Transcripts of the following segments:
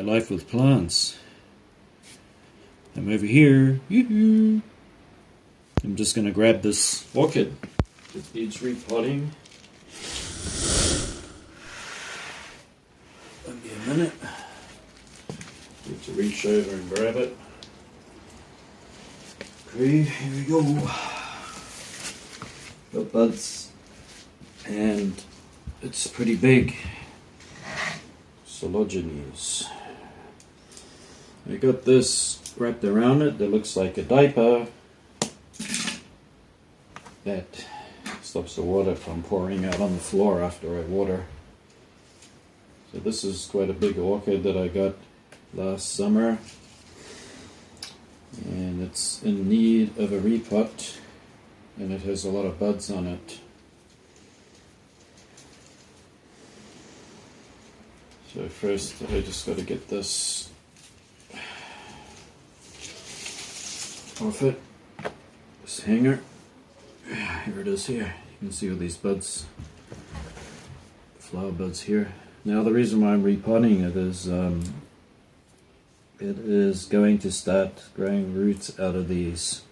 life with plants. I'm over here. Yoo-hoo. I'm just going to grab this orchid. It needs repotting. Give me a minute. Need to reach over and grab it. Okay, here we go. Got buds, and it's pretty big. Coelogyne. I got this wrapped around it that looks like a diaper that stops the water from pouring out on the floor after I water. So this is quite a big orchid that I got last summer, and it's in need of a repot, and it has a lot of buds on it. So first I just got to get this off it, this hanger. Here it is here. You can see all these buds, flower buds here. Now the reason why I'm repotting it is going to start growing roots out of these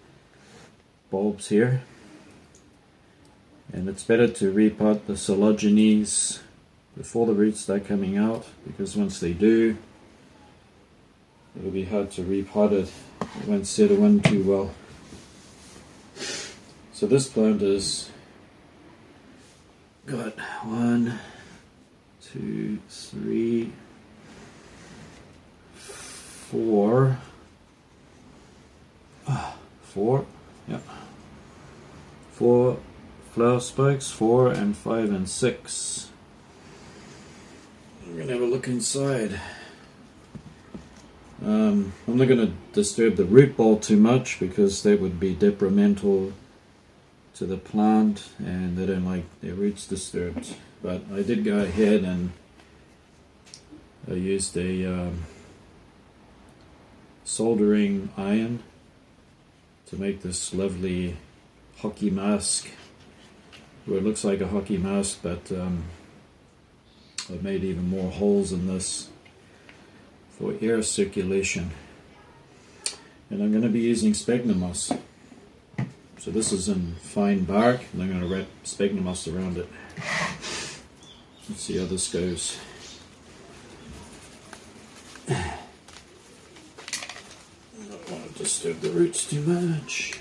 bulbs here. And it's better to repot the Coelogyne before the roots start coming out, because once they do, it'll be hard to repot it. It won't settle in too well. So this plant has got 1, 2, 3, 4, 4, yep, 4 flower spikes, 4 and 5 and 6. We're gonna have a look inside. I'm not going to disturb the root ball too much, because that would be detrimental to the plant, and they don't like their roots disturbed. But I did go ahead and I used a soldering iron to make this lovely hockey mask, where it looks like a hockey mask, but I've made even more holes in this for air circulation. And I'm going to be using sphagnum moss. So this is in fine bark, and I'm going to wrap sphagnum moss around it. Let's see how this goes. I don't want to disturb the roots too much.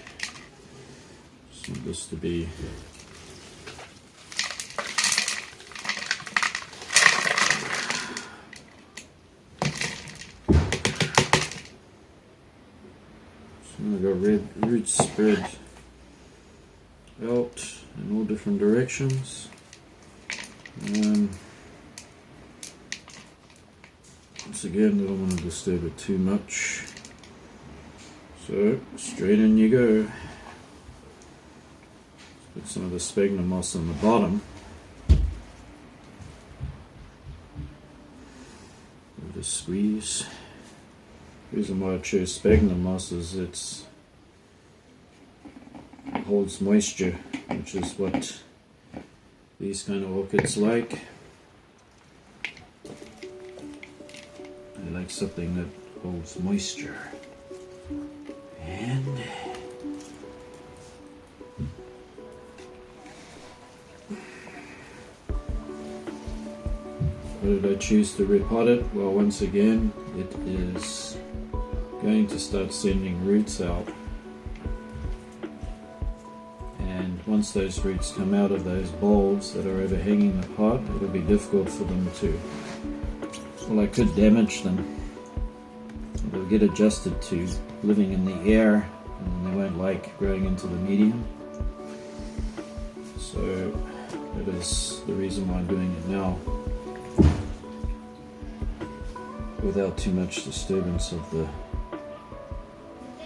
Just want this to be I'm going to go red roots spread out in all different directions. Once again, I don't want to disturb it too much. So straight in you go. Put some of the sphagnum moss on the bottom. Just squeeze. The reason why I chose sphagnum moss is it holds moisture, which is what these kind of orchids like. They like something that holds moisture. And why did I choose to repot it? Well, once again, it is going to start sending roots out, and once those roots come out of those bulbs that are overhanging the pot, it'll be difficult for them to, well, I could damage them. They'll get adjusted to living in the air, and they won't like growing into the medium. So that is the reason why I'm doing it now, without too much disturbance of the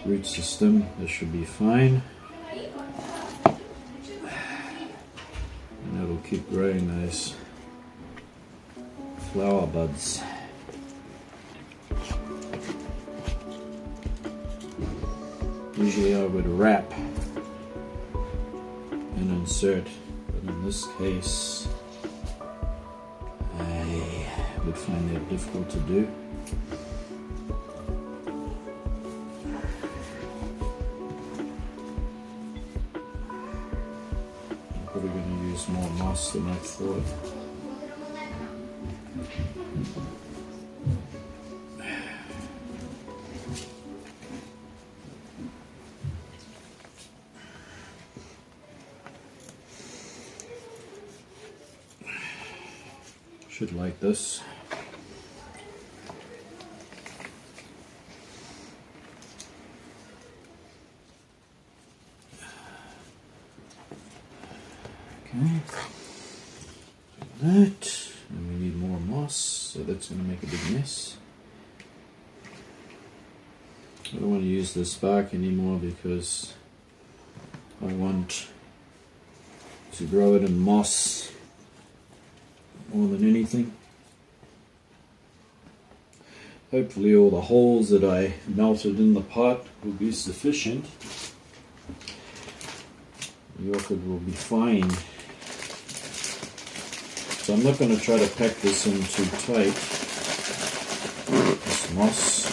root system. This should be fine, and that'll keep growing those flower buds. Usually I would wrap and insert, but in this case I would find that difficult to do. moss than I thought. Should like this. Okay, that, and we need more moss, so that's going to make a big mess. I don't want to use this bark anymore because I want to grow it in moss more than anything. Hopefully all the holes that I melted in the pot will be sufficient. The orchid will be fine. So I'm not going to try to pack this in too tight, this moss.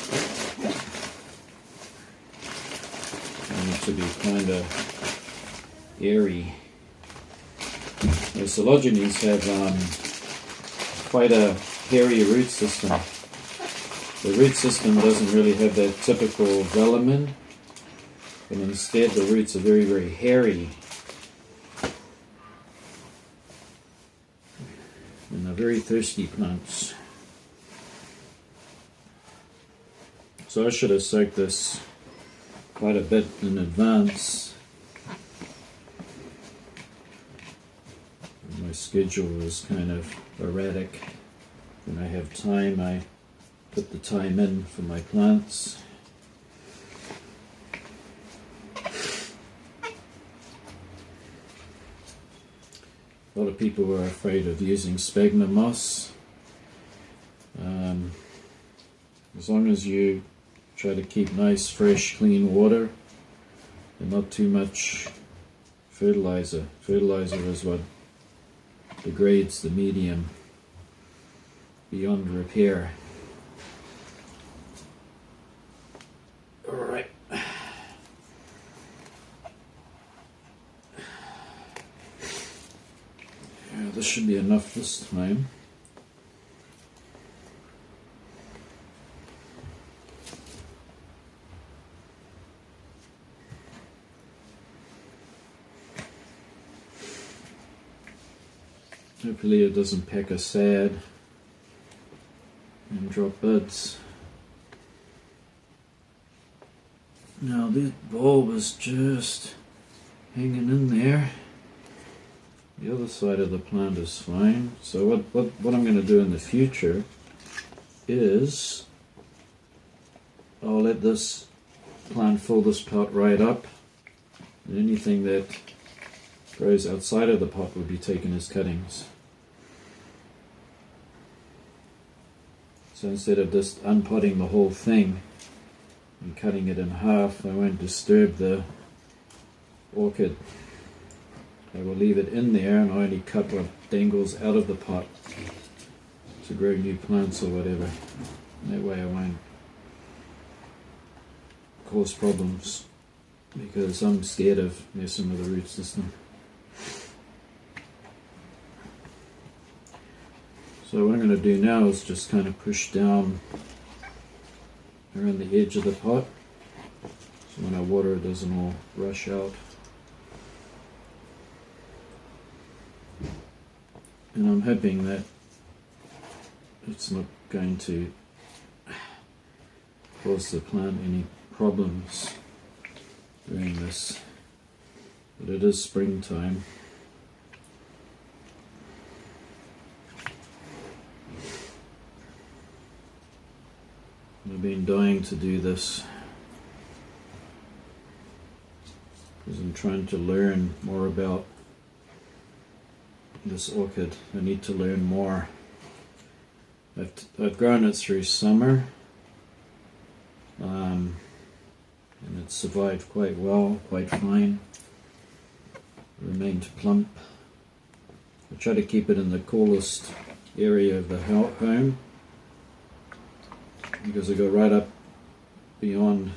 I need to be kind of airy. The Coelogynes have quite a hairy root system. The root system doesn't really have that typical velamen, but instead the roots are very, very hairy. And they're very thirsty plants. So I should have soaked this quite a bit in advance. My schedule is kind of erratic. When I have time, I put the time in for my plants. A lot of people are afraid of using sphagnum moss. As long as you try to keep nice, fresh, clean water and not too much fertilizer. Fertilizer is what degrades the medium beyond repair. Alright. This should be enough this time. Hopefully it doesn't pack a sad and drop buds. Now this bulb is just hanging in there. The other side of the plant is fine. So what I'm going to do in the future is I'll let this plant fill this pot right up, and anything that grows outside of the pot will be taken as cuttings. So instead of just unpotting the whole thing and cutting it in half, I won't disturb the orchid. I will leave it in there and only cut what dangles out of the pot to grow new plants or whatever. That way I won't cause problems, because I'm scared of messing with the root system. So what I'm going to do now is just kind of push down around the edge of the pot, so when I water it doesn't all rush out. And I'm hoping that it's not going to cause the plant any problems doing this. But it is springtime. I've been dying to do this because I'm trying to learn more about this orchid. I need to learn more. I've grown it through summer, and it survived quite well, quite fine. It remained plump. I try to keep it in the coolest area of the home, because I go right up beyond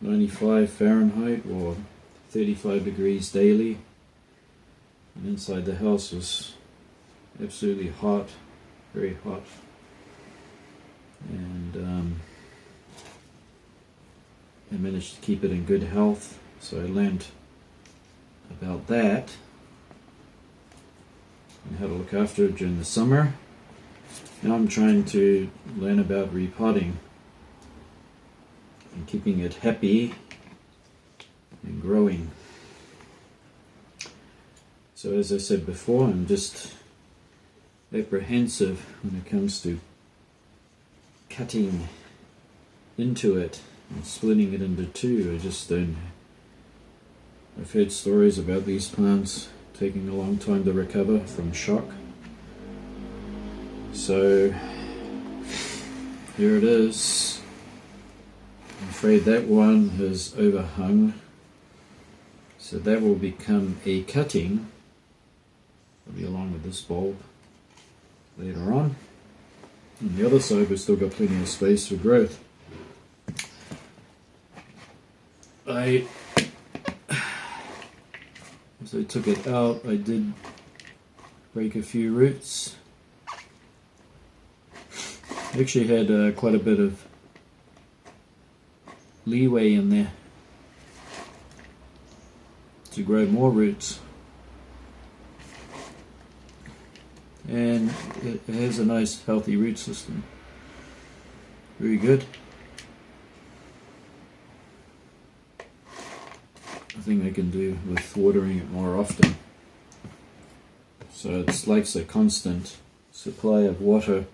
95 Fahrenheit or 35 degrees daily. And inside the house was absolutely hot, very hot. And I managed to keep it in good health, so I learned about that and how to look after it during the summer. Now I'm trying to learn about repotting and keeping it happy and growing. So as I said before, I'm just apprehensive when it comes to cutting into it and splitting it into two. I just don't. I've heard stories about these plants taking a long time to recover from shock. So here it is. I'm afraid that one has overhung, so that will become a cutting. It'll be along with this bulb later on. On the other side, we've still got plenty of space for growth. As I took it out, I did break a few roots. I actually had quite a bit of leeway in there to grow more roots. And it has a nice healthy root system. Very good. I think I can do with watering it more often. So it likes a constant supply of water,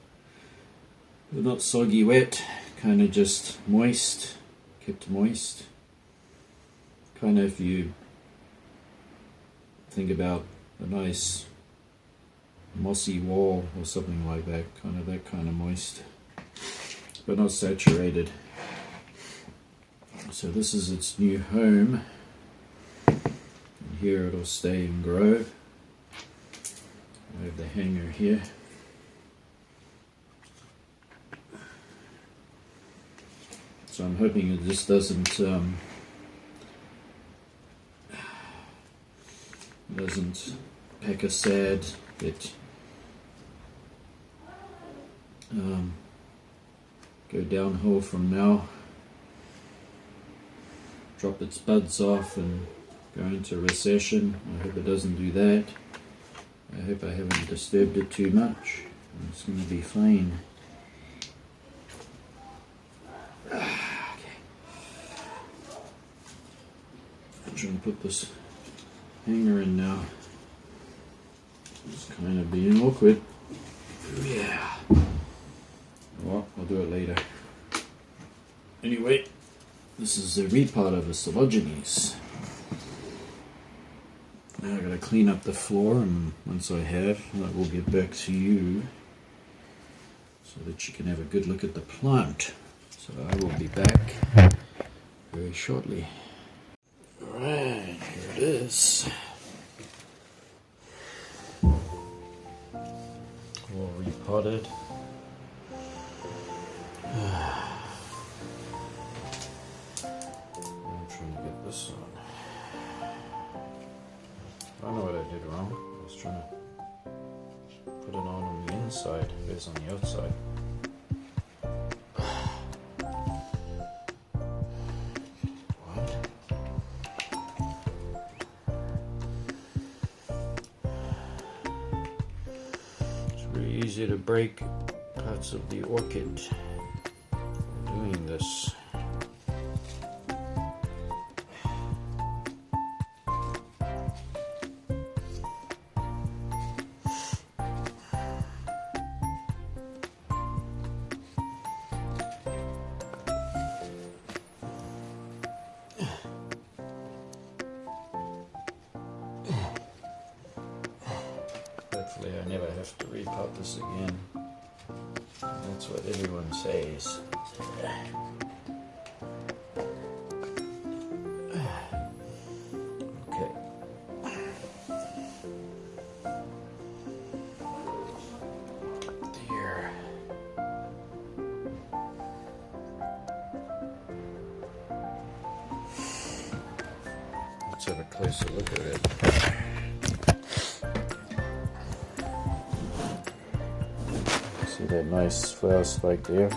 but not soggy wet, kind of just moist, kept moist. Kind of, if you think about a nice mossy wall or something like that kind of moist, but not saturated. So this is its new home. Here it'll stay and grow. I have the hanger here. So I'm hoping it just doesn't pack a sad bit, go downhill from now, drop its buds off and go into recession. I hope it doesn't do that. I hope I haven't disturbed it too much. It's going to be fine. Okay. I'm trying to put this hanger in now. It's kind of being awkward. Yeah. Well, I'll do it later. Anyway, this is the repot of the Coelogynes. Now I've got to clean up the floor, and once I have, I will get back to you so that you can have a good look at the plant. So I will be back very shortly. Alright, here it is. All repotted. I'm trying to get this on. I don't know what I did wrong. I was trying to put it on the inside. It is on the outside. What? It's really easy to break parts of the orchid doing this. Hopefully I never have to repot this again. That's what everyone says. Okay. There. Let's have a closer look at it. See that nice flower spike there?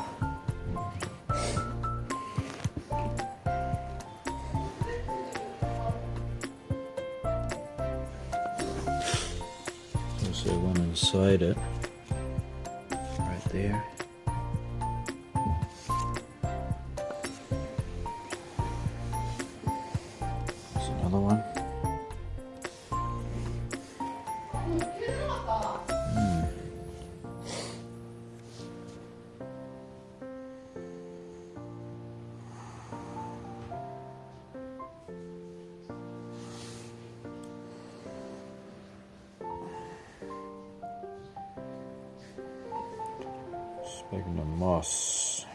Also one inside it, right there. There's another one. Sphagnum moss.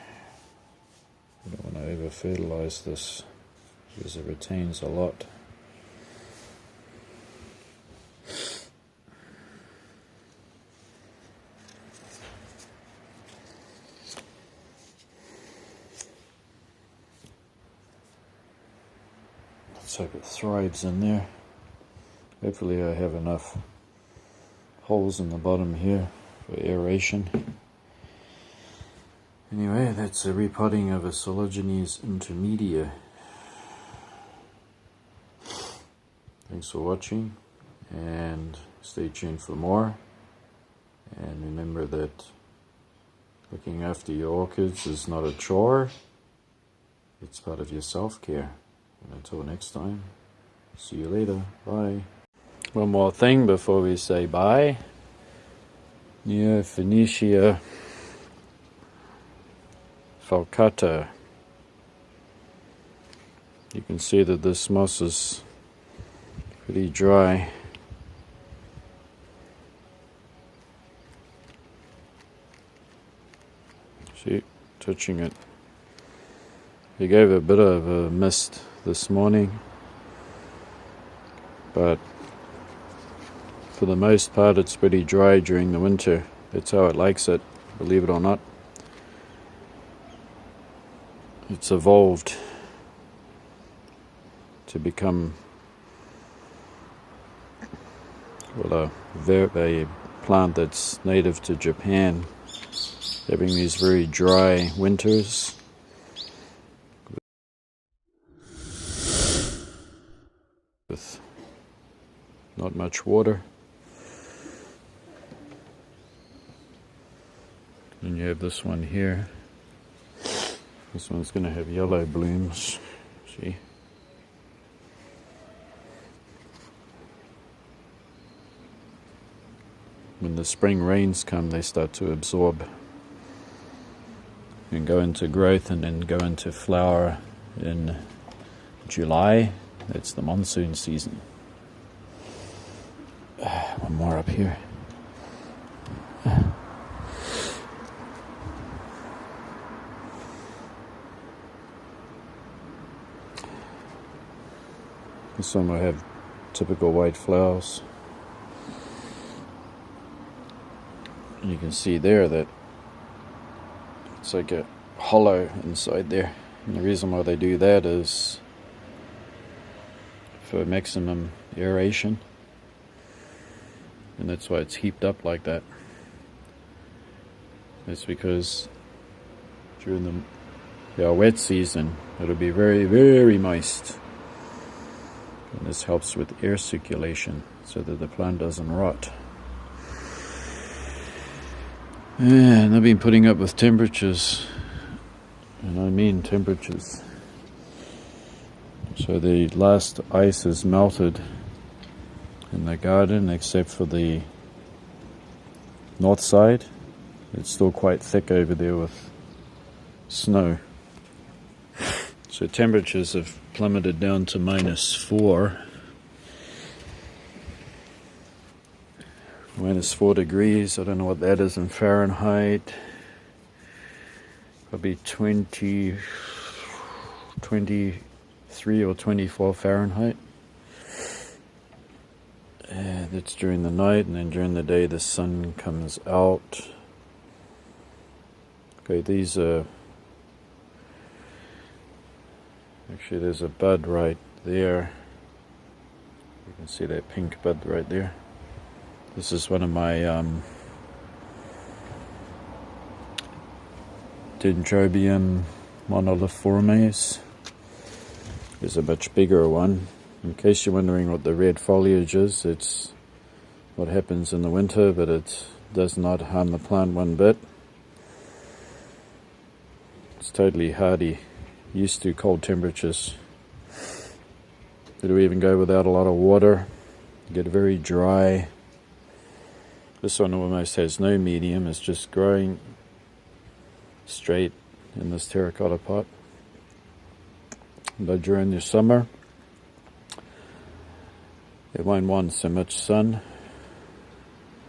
You don't want to over fertilize this because it retains a lot. Let's hope it thrives in there. Hopefully I have enough holes in the bottom here for aeration. Anyway, that's a repotting of a Coelogyne intermedia. Thanks for watching, and stay tuned for more. And remember that looking after your orchids is not a chore, it's part of your self-care. And until next time, see you later. Bye. One more thing before we say bye. Phoenicia falcata. You can see that this moss is pretty dry. See, touching it. We gave a bit of a mist this morning, but for the most part it's pretty dry during the winter. That's how it likes it, believe it or not. It's evolved to become, well, a plant that's native to Japan, having these very dry winters with not much water. And you have this one here. This one's going to have yellow blooms, see? When the spring rains come, they start to absorb and go into growth, and then go into flower in July. That's the monsoon season. One more up here. This one will have typical white flowers. And you can see there that it's like a hollow inside there. And the reason why they do that is for maximum aeration. And that's why it's heaped up like that. That's because during the wet season it'll be very, very moist. And this helps with air circulation so that the plant doesn't rot. And I've been putting up with temperatures, and I mean temperatures. So the last ice has melted in the garden, except for the north side. It's still quite thick over there with snow. So temperatures have plummeted down to -4. -4 degrees, I don't know what that is in Fahrenheit. Probably 23 or 24 Fahrenheit. And that's during the night, and then during the day the sun comes out. Okay, these are... Actually, there's a bud right there. You can see that pink bud right there. This is one of my Dendrobium moniliformes. There's a much bigger one. In case you're wondering what the red foliage is, it's what happens in the winter, but it does not harm the plant one bit. It's totally hardy, used to cold temperatures. It'll even go without a lot of water, get very dry. This one almost has no medium, it's just growing straight in this terracotta pot. But during the summer, it won't want so much sun.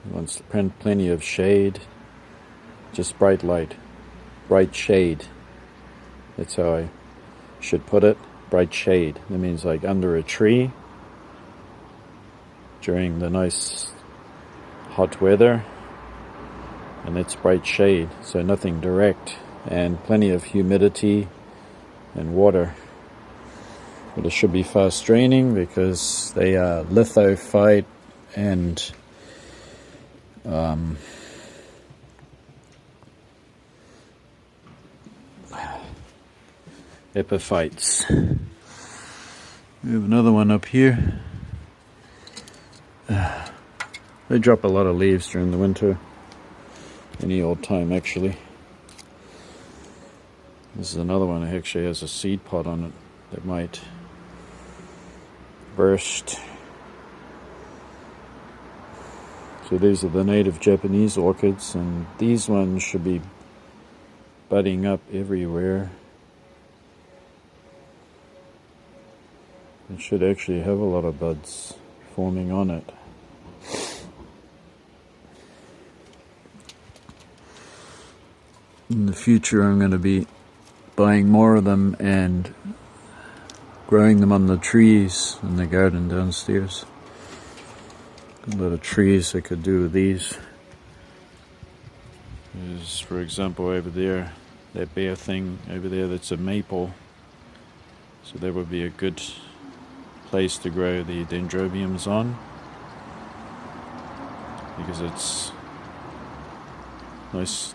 It wants plenty of shade, just bright light, bright shade. That's how I should put it. Bright shade. That means like under a tree during the nice hot weather, and it's bright shade, so nothing direct, and plenty of humidity and water. But it should be fast draining because they are lithophyte and epiphytes. We have another one up here. They drop a lot of leaves during the winter. Any old time, actually. This is another one that actually has a seed pod on it that might burst. So these are the native Japanese orchids, and these ones should be budding up everywhere. It should actually have a lot of buds forming on it. In the future, I'm going to be buying more of them and growing them on the trees in the garden downstairs. A lot of trees I could do with these. There's, for example, over there, that bare thing over there, that's a maple. So that would be a good place to grow the dendrobiums on, because it's nice.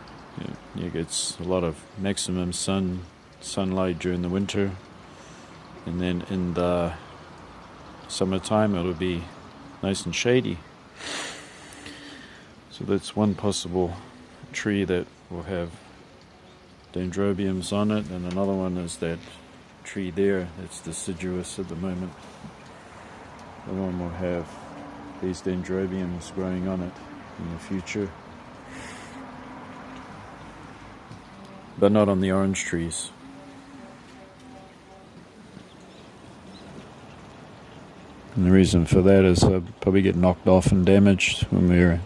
You get a lot of maximum sunlight during the winter, and then in the summertime it'll be nice and shady. So that's one possible tree that will have dendrobiums on it, and another one is that tree there that's deciduous at the moment. The one will have these dendrobiums growing on it in the future, but not on the orange trees. And the reason for that is they'll probably get knocked off and damaged when we're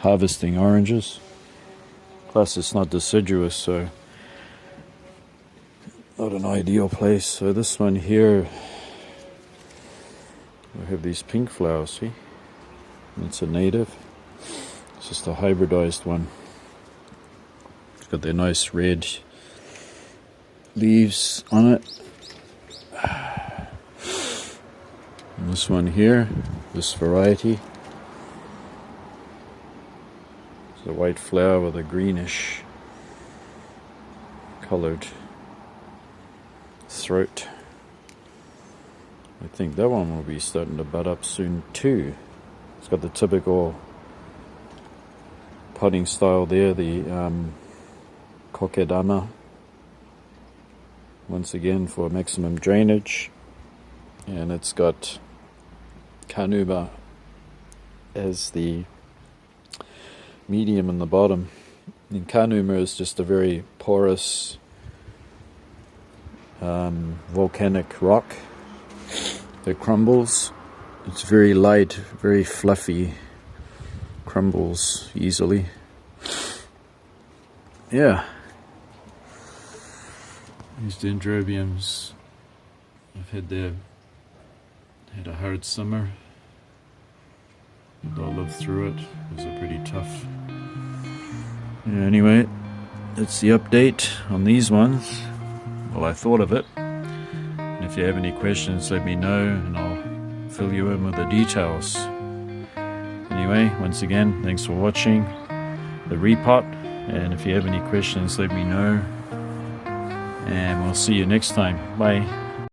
harvesting oranges. Plus it's not deciduous, so not an ideal place. So this one here, we have these pink flowers, see? It's a native. It's just a hybridized one. It's got their nice red leaves on it. And this one here, this variety, it's a white flower with a greenish colored throat. I think that one will be starting to bud up soon too. It's got the typical potting style there, the Coelogyne, once again for maximum drainage, and it's got carnauba as the medium in the bottom. And carnauba is just a very porous volcanic rock that crumbles. It's very light, very fluffy, crumbles easily. Yeah. These dendrobiums have had a hard summer. They'll live through it. It was pretty tough. Yeah, anyway, that's the update on these ones. Well, I thought of it. And if you have any questions, let me know and I'll fill you in with the details. Anyway, once again, thanks for watching the repot. And if you have any questions, let me know. And we'll see you next time. Bye.